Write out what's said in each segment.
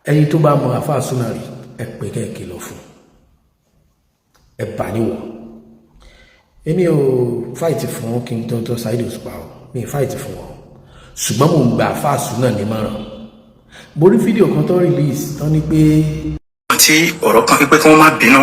ẹni tó bá mọ àfáà súnà rí ẹ pé kẹ́ẹ̀kẹ́ lọ fún ẹ bà níwọ̀. Èmi ò fáìtì fún King Dr. Saheed Osupa o, mi ò fáìtì fún wọn, ṣùgbọ́n mo ń gba àfáà súnà nímọ̀ràn. Mo rí fídíò kan tó release tán ní pé tí ọ̀rọ̀ kan pé kí wọ́n má bínú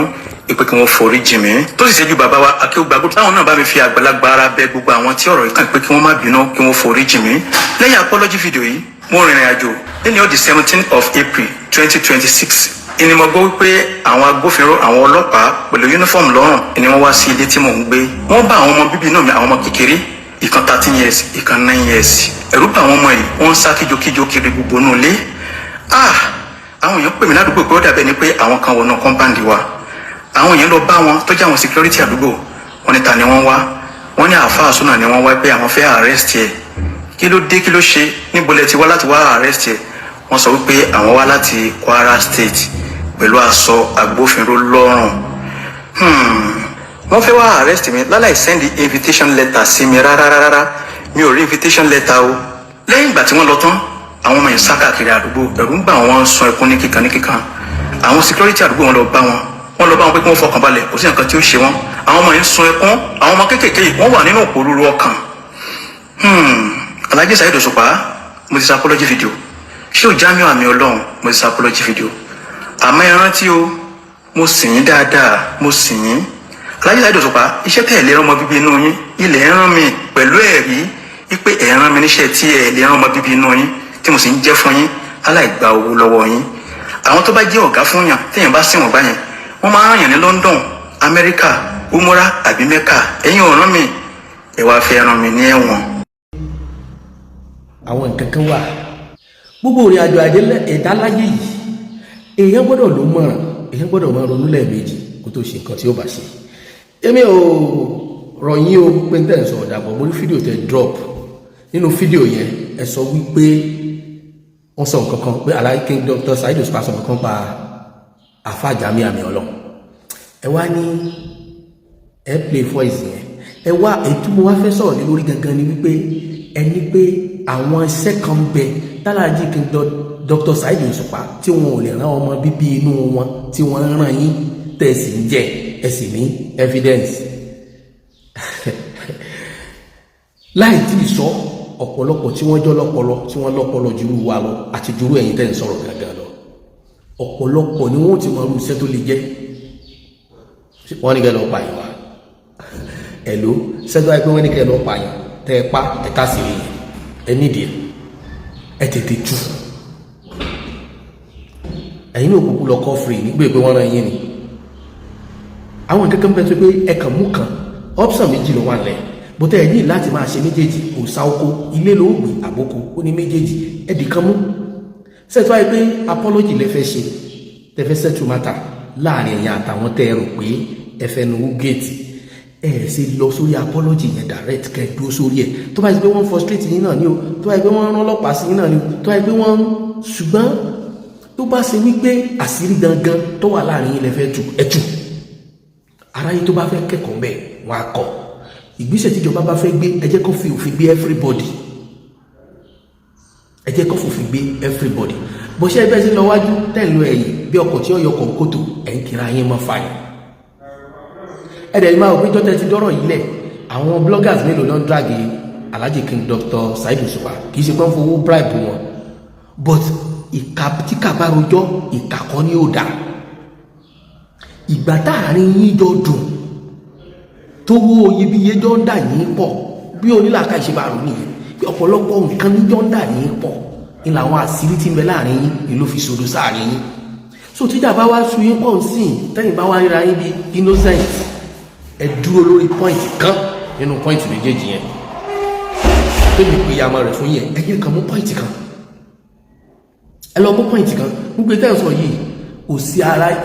pé kí wọ́n forí jì mí tó sì ṣẹ́jú bàbá wa Akéwùgbàgbọ́ táwọn náà bá mi fi àgbàlagbà ara bẹ gbogbo àwọn tí ọ̀rọ̀ yìí kàn pé kí wọ́n má bínú kí wọ́n forí jì mí. Lẹ́yìn apology video yìí mo rìnrìn àjò lẹ́ni ọdún 17th of April 2026 ìní mo gbọ́ wípé àwọn agbófinró àwọn ọlọ́pàá pẹ̀lú uniform lọ́rùn ni wọ́n wá sí ilé tí mò ń gbé. Wọ́n bá àwọn ọmọ bíbí inú mi àwọn ọmọ kékeré ìkan 13 years ìkan 9 years ẹ̀rù bá àwọn ọmọ yìí wọ́n ń sá kíjokíjo kiri gbogbo inú ilé. Àwọn èèyàn pè mí ládùúgbò pé ó dàbẹ̀ ni pé àwọn kan wọnú kọ́ńpáǹdì wa. Àwọn èèyàn lọ bá wọn tó jẹ́ àwọn security àdúgbò wọn ní ta ni wọ́n wá. Wọ́n ní àáfàá súnà ni wọ́n wá pé àwọn fẹ́ arrest ẹ̀. Kí ló dé kí ló ṣe níbo lẹ ti wá láti wá arrest ẹ̀. Wọ́n sọ wípé àwọn wá láti Kwara State pẹ̀lú aṣọ agbófinró lọ́rùn. Wọ́n fẹ́ wá arrest mi láláì send invitation letter sí mi rárá. Mi ò rí invitation letter o. Lẹ́yìn ìgbà tí wọ́n lọ tán àwọn ọmọ yẹn sá káàkiri àdúgbò ẹ̀rù ń bà wọ́n sun ẹkún ní kíkan àwọn security àdúgbò wọn lọ bá wọn pé kí wọ́n fọkàn balẹ̀ kò sí nǹkan tí ó ṣe wọn àwọn ọmọ yẹn sun ẹkún àwọn ọmọ kéékèèké wọ́n wà nínú òpòrúurú ọkàn. Alhaji Saheed Osupa mo ti sa apology video ṣé o Jamiu àmì Ọlọ́run mo ti sa apology video àmọ́ ẹ rántí o mo sìn yín dáadáa mo sìn yín Alhaji Saheed Osupa iṣẹ́ tẹ̀ lè rán ọmọ bíbí inú yín ilẹ̀ rán mi pẹ̀lú ẹ̀rí wípé ẹ̀ rán mi níṣẹ́ tí ẹ̀ lè rán ọmọ bíbí inú yín tí mo sì ń jẹ́ fún yín aláìgba owó lọ́wọ́ yín. Àwọn tó bá jẹ́ ọ̀gá fún yàn téèyàn bá sìn wọ́n bá yẹn wọ́n máa ń rán yàn ní London Amẹ́ríkà umura àbí Mẹ́kà ẹ̀yin ọ̀ràn mi ẹ̀ wá fẹ́ ràn mí ní ẹ̀wọ̀n. Àwọn nǹkan kan wà gbogbo ìrìn àjò ẹ̀dá láyé yìí èèyàn gbọ́dọ̀ ló mọ̀ràn èèyàn gbọ́dọ̀ máa ronú lẹ́ẹ̀mejì kó tó ṣe nǹkan tí ó bá ṣe. Èmi ò rọ̀ yín o pé ń tẹ̀ sọ ọ̀dàbọ̀ mo rí fídíò tẹ drop nínú fídíò yẹn ẹ sọ wípé wọ́n sọ nǹkan kan pé Alhaji King Dr. Saheed Osupa sọ nǹkan pa àfáà Jamiu àmì Ọlọ́run ẹ wá ní ẹ play voice yẹn ẹ wá ètò mo wá fẹ́ sọ̀rọ̀ ní lórí gangan ni wípé ẹni pé àwọn iṣẹ́ kan bẹ Alhaji King Dr. Saheed Osupa tí wọn ò lè rán ọmọ bíbí inú wọn tí wọ́n ń ràn yín tẹ̀ sí ń jẹ ẹ sì ní evidence láì tí ì sọ ọ̀pọ̀lọpọ̀ tí wọ́n jọ lọ́pọlọ tí wọ́n lọ́pọlọ jùlọ wa lọ àti jùlọ ẹ̀yin tẹ́ ń sọ̀rọ̀ gàgà lọ ọ̀pọ̀lọpọ̀ ni wọ́n ti mọ irú iṣẹ́ tó lè jẹ́ wọ́n ní kẹ́ lọ pààyàn wa ẹ̀ló sẹ́dọ̀ àìpé wọ́n ní kẹ́ lọ pààyàn tẹ́ ẹ pa ẹ̀ka sí ẹ nídìí ẹ tètè tú ẹ̀yin ní òkùnkùn lọ kọ́ free nígbè pé wọ́n rán yín ni àwọn kankan bẹ́ẹ̀ tó pé ẹ̀kan mú kan option méjì ló wà lẹ́yìn bótẹ́ ẹ̀ ní láti máa ṣe méjèèjì kò sá oko ilé ló gbé àbókò ó ní méjèèjì ẹ̀dì kan mú sẹ́tọ́ àìpé apology lẹ́fẹ́ ṣe tẹ́fẹ́ settle matter láàrin ẹ̀yà àtàwọn tẹ́ ẹ rò pé ẹfẹ́ nu gate ẹ̀ ṣe lọ sórí apology yẹn direct kẹ́ dúró sórí ẹ̀ tó bá yẹ pé wọ́n frustrate yín náà ni o tó bá yẹ pé wọ́n rán ọlọ́pàá sí yín náà ni o tó bá yẹ pé wọ́n ṣùgbọ́n tó bá ṣe wípé àṣírí gangan tó wà láàrin yín lẹ́fẹ́ tú ẹ̀tù aráyé tó bá fẹ́ kẹ́kọ̀ọ́ bẹ́ẹ̀ wọ́n á kọ́ ìgbésẹ̀ tíjọba bá fẹ́ gbé ẹ jẹ́ kó fi òfin gbé everybody ẹ jẹ́ kó fòfin gbé everybody bó ṣe ẹgbẹ́ sí lọ wájú tẹ̀lú ẹ̀yìn bí ọkọ̀ tí ó yọ kọ̀ kótó ẹ̀ ń kira yín mọ́ fàyè ẹ̀dẹ̀ máa òpin jọ́tẹ̀ ti dọ́rọ̀ yìí lẹ̀ àwọn bloggers mélòó ló ń dragi Alhaji King Dr. Saheed Osupa kì í ṣe pé ń fowó bribe wọn but ìka tí kàbá rojọ́ ìka kan ní ó dà ìgbà táàrin yín jọ dùn tó wó iyebíye jọ ń dà yín pọ̀ bí onílàkà ìṣe bá rò nìyẹn bí ọ̀pọ̀lọpọ̀ nǹkan ní jọ ń dà yín pọ̀ ní làwọn àṣírí tí ń bẹ láàrin yín ni ló fi ṣòro sáàrin yín so tíjà bá wá sú yín pọ̀ sí tẹ́yìn bá wá ríra yín bí innocent ẹ dúró lórí point kan nínú point méjèèjì yẹn tóbi pé yàmọ rẹ fún yẹn ẹ yẹ kàn mú point kan ẹ lọ mú point kan gbogbo tẹ́yìn sọ yìí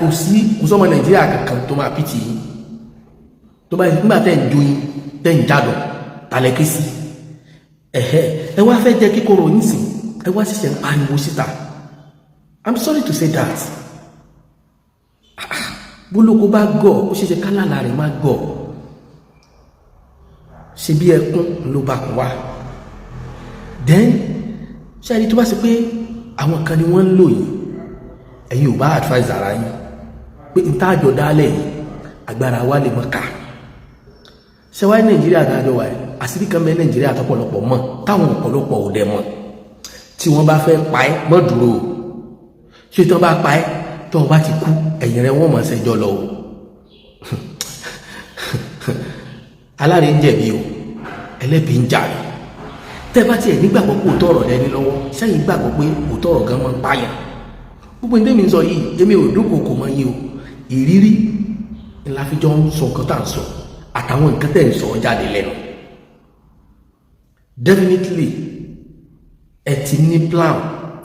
kò sí sọmọ Nàìjíríà kankan tó máa pìtì yín tó bá nígbà tẹ́ ń joyin tẹ́ ń jádọ̀ tàlẹ́kí sí ẹ wá fẹ́ jẹ́ kíkọ́rọ̀ onísìn ẹ wá ṣiṣẹ́ ń pariwo síta I'm sorry to say that bólókó bá gọ̀ ó ṣeṣe kálàlà rẹ̀ má gọ̀ ṣe bí ẹkún ló bá kún wá then ṣe ẹni tó bá ṣe pé àwọn kan ni wọ́n ń lò yìí ẹ̀yin ò bá advise ara yín pé n táàjọ dálẹ̀ yìí agbára wa lè mọ̀ ká ṣe wáyé Nàìjíríà dájọ́ wa àṣírí kan bẹ Nàìjíríà tọ́pọ̀lọpọ̀ mọ̀ táwọn ọ̀pọ̀lọpọ̀ ò dẹ̀ mọ̀ tí wọ́n bá fẹ́ pa ẹ́ mọ́ dúró ṣé tí wọ́n bá pa ẹ́ tó o bá ti kú ẹ̀yìn rẹ̀ wọ́n mọ̀ ṣẹjọ́ lọ o aláre ń jẹ̀bi o ẹlẹ́bi ń jà rẹ̀ tẹ́ bá tiẹ̀ nígbàgbọ́ pé òótọ́ ọ̀rọ̀ lẹ́ni lọ́wọ́ sẹ́yìn gbàgbọ́ pé òótọ́ ọ̀rọ̀ gan mọ́ ń pààyàn gbogbo ní tèmi sọ yìí èmi ò dúnkòkò mọ́ yín o ìrírí ńlá fi jọ ń sọ nǹkan tá à ń sọ àtàwọn nǹkan tẹ̀ ń sọ jáde lẹ́nu definitely ẹ ti ní plan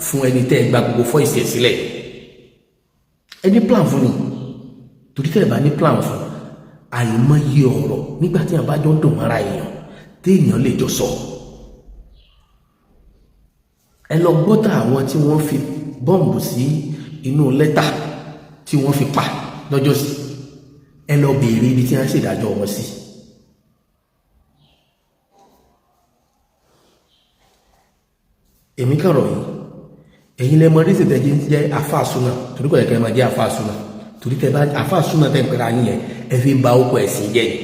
fún ẹni tẹ́ ẹ gba gbogbo fọ́ ìsẹ̀ sílẹ̀ ẹ ní plan fún ni torí tẹ́ ẹ bá ní plan fún àìmọye ọ̀rọ̀ nígbà tí a bá jọ ń dùn mọ́ra èèyàn téèyàn lè jọ sọ ẹ lọ gbọ́tà àwọn tí wọ́n fi bọ́ǹbù sí inú lẹ́tà tí wọ́n fi pa lọ́jọ́ sí ẹ lọ béèrè ibi tí wọ́n ṣèdájọ́ wọn sí èmi kàn rọ̀ yìí ẹ̀yin lẹ́mọ rísì tẹ́ jẹ́ àfáà súnà torí kò yẹ kẹ́ ẹ máa jẹ́ àfáà súnà torí tẹ́ bá àfáà súnà tẹ́ ń pẹ́ra yín yẹn ẹ fi ń ba okùn ẹ̀sìn jẹ́ yìí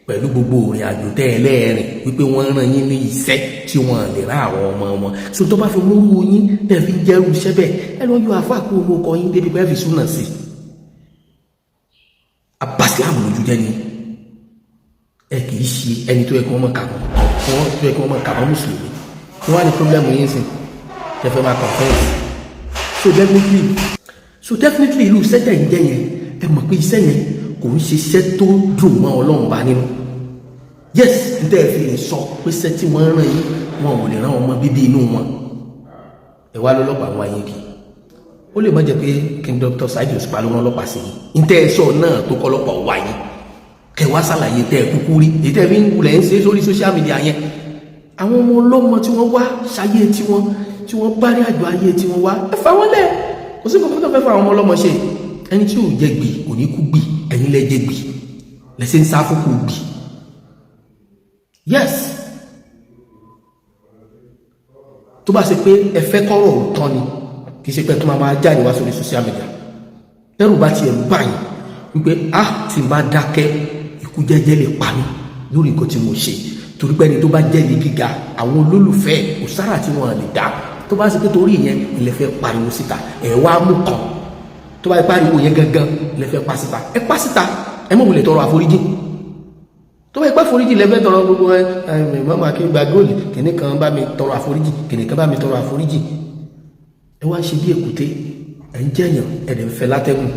pẹ̀lú gbogbo òrìn àjò tẹ́ ẹ lẹ́ẹ̀rìn wípé wọ́n rán yín ní iṣẹ́ tí wọ́n lè rán àwọn ọmọ wọn so tó bá fi mú owó yín tẹ́ fi ń jẹ́rú iṣẹ́ bẹ́ẹ̀ ẹ lọ yọ àfáà kó owó kọ yín débi pẹ́ fi súnà sí abasilamu lójú jẹ́ ni ẹ kì í ṣe ẹni tó yẹ kí wọ́n mọ̀ kà wọ́n mùsùlùmí wọ́n wá ní pọ́blẹ́mù yín sìn tẹ́fẹ́ máa confess so definitely ìlú sẹ́tẹ̀ ń jẹ́ yẹn ẹ mọ̀ pé iṣẹ́ yẹn kò ń ṣe iṣẹ́ tó dùn mọ́ Ọlọ́run bá nínú yes n tẹ́ ẹ fi lè sọ pé iṣẹ́ tí wọ́n rán yín wọn ò lè rán ọmọ bíbí inú wọn ẹ wá lọ́lọ́pàá wọn ayé kì ó lè má jẹ́ pé King Dr. Saheed Osupa ló rán ọlọ́pàá sí yín n tẹ́ ẹ sọ náà tó kọ́ ọlọ́pàá wá yín kẹ wá ṣàlàyé tẹ́ ẹ kúkú rí èyí tẹ́ ẹ fi ń wulẹ̀ ń ṣe sórí social media yẹn àwọn ọmọ ọlọ́mọ tí wọ́n wá ṣayé tí wọ́n bá rí àjọ ayé tí wọ́n wá ẹ fà wọ́n lẹ̀ kò sí nǹkan tó fẹ́ fún àwọn ọmọ ọlọ́mọ ṣe ẹni tí ò jẹ gbì kò ní kú gbì ẹ̀yin lẹ jẹ gbì lẹ́sẹ̀ ń sá fúnkù gbì yes tó bá ṣe pé ẹ fẹ́ kọ́rọ̀ òótọ́ ni kì í ṣe pé tó máa jáde wá sórí social media lẹ́rù bá tiẹ̀ báyìí wípé tí n bá dákẹ́ ikú jẹ́jẹ́ lè pa mí lórí nǹkan tí mo ṣe torí pé ẹni tó bá jẹ́ ní gíga àwọn olólùfẹ́ kò sára tí wọ́n lè dá tó bá ṣe pé torí ìyẹn ilẹ̀ fẹ́ pariwo síta ẹ̀ wá mú kan tó bá pariwo yẹn gangan ilẹ̀ fẹ́ pa síta ẹ pa síta ẹ mọ̀ wulẹ̀ tọrọ àforíjì tó bá ipá foríjì lẹ́fẹ́ tọrọ gbogbo mọ́mọ́ kí n gba góòlì kìnní kan bá mi tọrọ àforíjì kìnní kan bá mi tọrọ àforíjì ẹ wá ṣe bí èkúté ẹ ń jẹyàn ẹ̀dẹ̀ ń fẹ́ látẹ́gùn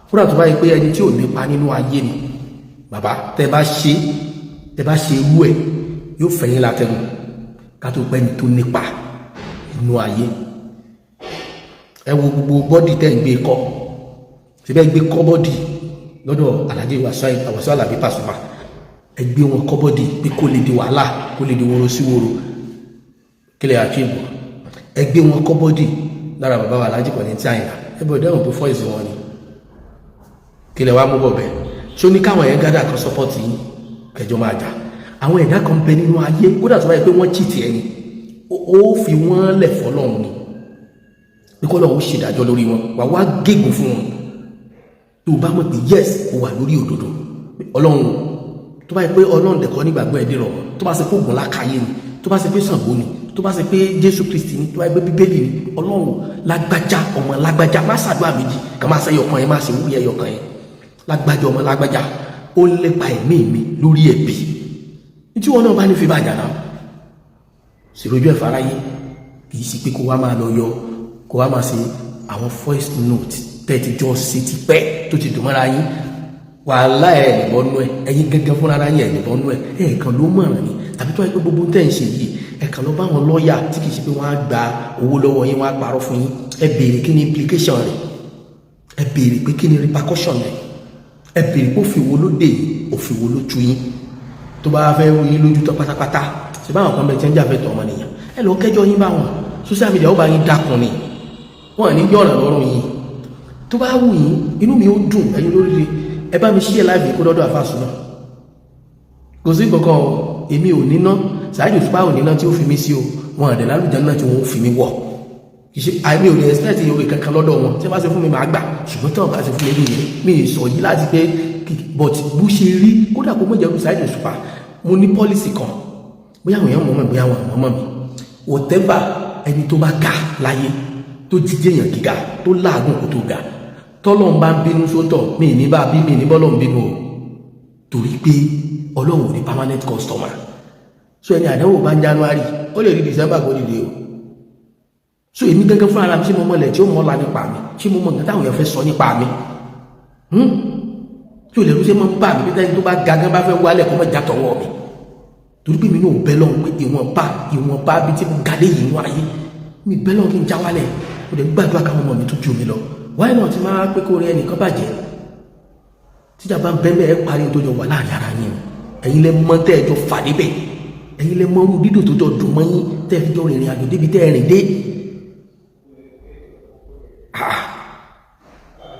fúnra tó bá yẹ pé ẹni tí ò nípa nínú ayé ni bàbá tẹ bá ṣe irú ẹ yóò fẹ̀yìn látẹ́gùn ká tó pẹ́ ni tó nípa nínú ayé ẹ wo gbogbo bọ́dì tẹ́ ń gbé kọ́ síbẹ̀ gbé kọ́ bọ́dì lọ́dọ̀ Alhaji Wasiu Alabi Pasuma ẹ gbé wọn kọ́ bọ́dì pé kó lè di wàhálà kó lè di woro sí woro kílẹ̀ àti ìbò ẹ gbé wọn kọ́ bọ́dì lára bàbá wa Alhaji Kọ̀ní tí àyìnlá ẹ bọ̀ dáhùn pé fọ́ìsì wọn ni kílẹ̀ wá mú bọ̀ bẹ́ẹ̀ ṣó ní káwọn yẹn gádà kan sọ́pọ́tì yín kẹjọ máa jà àwọn ẹ̀dá kan bẹ nínú ayé kódà tó báyìí pé wọ́n chìtì ẹni ó fi wọ́n lẹ̀ fọ́lọ́run ni pé kọ́lọ́run ó ṣèdájọ́ lórí wọn wà wá gégùn fún wọn tó bá mọ̀ pé yes ó wà lórí òdodo ọlọ́run tó báyìí pé ọlọ́run dẹ̀kọ́ nígbàgbọ́ ẹ̀dẹ́ rọ̀ tó bá ṣe pé ògùn lákàyè ni tó bá ṣe pé Ṣàngó ni tó bá ṣe pé Jésù Kristi ni tó bá ṣe pé Bíbélì ni ọlọ́run lágbájá ọmọ lágbájá má ṣàdúrà méjì kà má ṣe ẹyọkan yẹn má ṣe wúyẹ ẹyọkan yẹn lágbájá ọmọ lágbájá ó lépa ẹ̀mí mi lórí ẹ̀bí tí wọn náà bá ní fi bàjá náà ṣèrójú ẹ̀fà aráyé kì í sí pé kó wá máa lọ yọ kó wá máa ṣe àwọn voice note tẹ́ẹ̀tì jọ sí ti pẹ́ tó ti dùn mọ́ra yín wàhálà ẹ̀ nìbọnú ẹ̀ ẹ̀yin gẹ́gẹ́ fúnra ara yín ẹ̀ nìbọnú ẹ̀ ẹ̀ẹ̀kan ló mọ̀ràn ni tàbí tó wáyé pé gbogbo tẹ́ ń ṣe yìí ẹ̀ẹ̀kan lọ bá wọn lọ́ọ̀yà tí kì í ṣe pé wọ́n á gba owó lọ́wọ́ yín wọ́n á parọ́ fún yín ẹ béèrè kí ni implication rẹ̀ ẹ béèrè pé kí ni repercussion rẹ̀ ẹ béèrè pé òfin wo ló dé yìí òfin wo ló tú yín tó bá fẹ́ yín lójú tán pátápátá ṣe báwọn kan bẹ̀ tí ń jà fẹ́ tọ̀ ọmọnìyàn ẹ lọ kẹjọ yín bá wọn social media ó bá yín dákun ni wọn ní yọ̀nà lọ́rùn yín tó bá wù yín inú mi ó dùn ẹ̀yin lórí ẹ bá mi ṣí ẹ láìpẹ́ kó dọ́dọ̀ àfàsùn náà kò sí kankan èmi ò níná Saheed Osupa ò níná tí ó fi mí sí o wọn àdẹ̀ lálùjá náà tí wọ́n fi mí wọ̀ ìṣe àìmí ò lè expect ìyòwé kankan lọ́dọ̀ wọn tí wọ́n bá ṣe fún mi máa gbà ṣùgbọ́n tí wọ́n bá ṣe fún mi lóye mi ì sọ yìí láti pé but bó ṣe rí kódà kó mọ̀ jẹ́rú Saheed Osupa mo ní policy kan bóyá àwọn èèyàn mọ̀ mọ̀ bóyá àwọn mọ̀ mi whatever ẹni tó bá ga láyé tó jíjẹ́ èèyàn gíga tó láàgùn kó tó ga tọ́lọ́ ń bá ń bínú sótọ̀ mi ní bá bí mi ní bọ́lọ́ ń bínú o torí pé ọlọ́run ò ní permanent customer so ẹni àdánwò bá ń January ó lè rí December kó dìde o so èmi gẹ́gẹ́ fún ara mi ṣé mo mọ̀lẹ̀ tí ó mọ́la nípa mi ṣé mo mọ̀ nǹkan táwọn èèyàn fẹ́ sọ nípa mi tí ò lè rúṣẹ́ mọ́ ń bà mí pé tẹ́ni tó bá gagán bá fẹ́ wálẹ̀ kó mọ̀ já tọwọ́ mi torí pé mi náà bẹ́ lọ́hùn pé ìwọ̀nba bí tí mo gàdé yìí wọ́n ayé mi bẹ́ lọ́hùn kí n já wálẹ̀ mo lè gbàdúrà káwọn ọmọ mi tó ju mi lọ wáyé náà ti máa pé kó rí ẹnìkan bàjẹ́ tíjà bá ń bẹ́ bẹ́ẹ̀ parí tó jọ wà láàrin ara yín ẹ̀yin lẹ mọ̀ tẹ́ ẹ jọ fà débẹ̀ ẹ̀yin lẹ mọ̀ orú dídò tó jọ dùn mọ́ yín tẹ́ ẹ fi jọ rìnrìn àjò débi tẹ́ ẹ rìn dé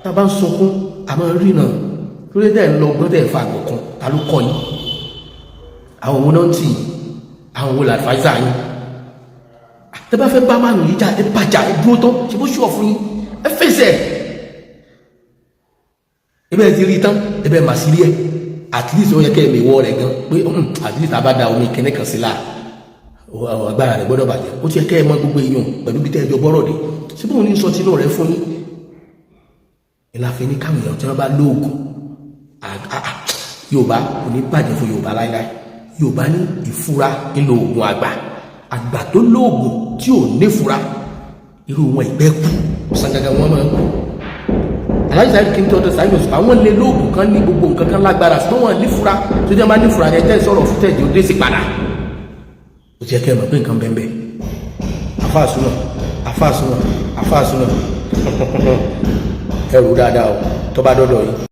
tá a bá ń sunkún àmọ́ rí náà lórí tẹ́ ẹ lọ gbọ́n tẹ́ ẹ fa àgbọ̀ kan ta ló kọ́ yín àwọn owó náà ń tì àwọn owó làdfáìsà yín tẹ́ bá fẹ́ bá máa nù yí jà ẹ bàjá ẹ dúró tán ṣe bó ṣùọ̀ fún yín ẹ fèsì ebe ti rí tán ebe mà sí rí ẹ at least ó yẹ kẹ́ ẹ̀mí wọ́ rẹ̀ gan pé at least a bá da omi kẹ́nẹ́ kan sí la agbára rẹ̀ gbọ́dọ̀ bàjẹ́ ó ti yẹ kẹ́ ẹ mọ gbogbo èèyàn pẹ̀lú bí tẹ́ ẹ jọ bọ́rọ̀ dé síbí òun ní sọ tinú rẹ̀ fún yín ìlàfẹ́ ní káwọn èèyàn tí wọ́n bá lóògùn Yorùbá kò ní bàjẹ́ fún Yorùbá láíláí Yorùbá ní ìfura nílò oògùn àgbà tó lóògùn tí ò nífura irú wọn ìgbẹ́ kú sangangan wọn máa ń kú aláìsí Saheed kí n tọ́jú Saheed Osupa àwọn lè lóògùn kan ní gbogbo nǹkan kan lágbára ṣùgbọ́n wọn nífura tó jẹ́ máa nífura ní ẹ̀tẹ́ sọ̀rọ̀ fún tẹ̀jú dé sí padà ó ti yẹ kẹ́ ẹ̀ mọ̀ pé nǹkan bẹ́ẹ̀ bẹ́ẹ̀ àfáàsúná ẹrù dáadáa o tó bá dọ́dọ̀ yìí.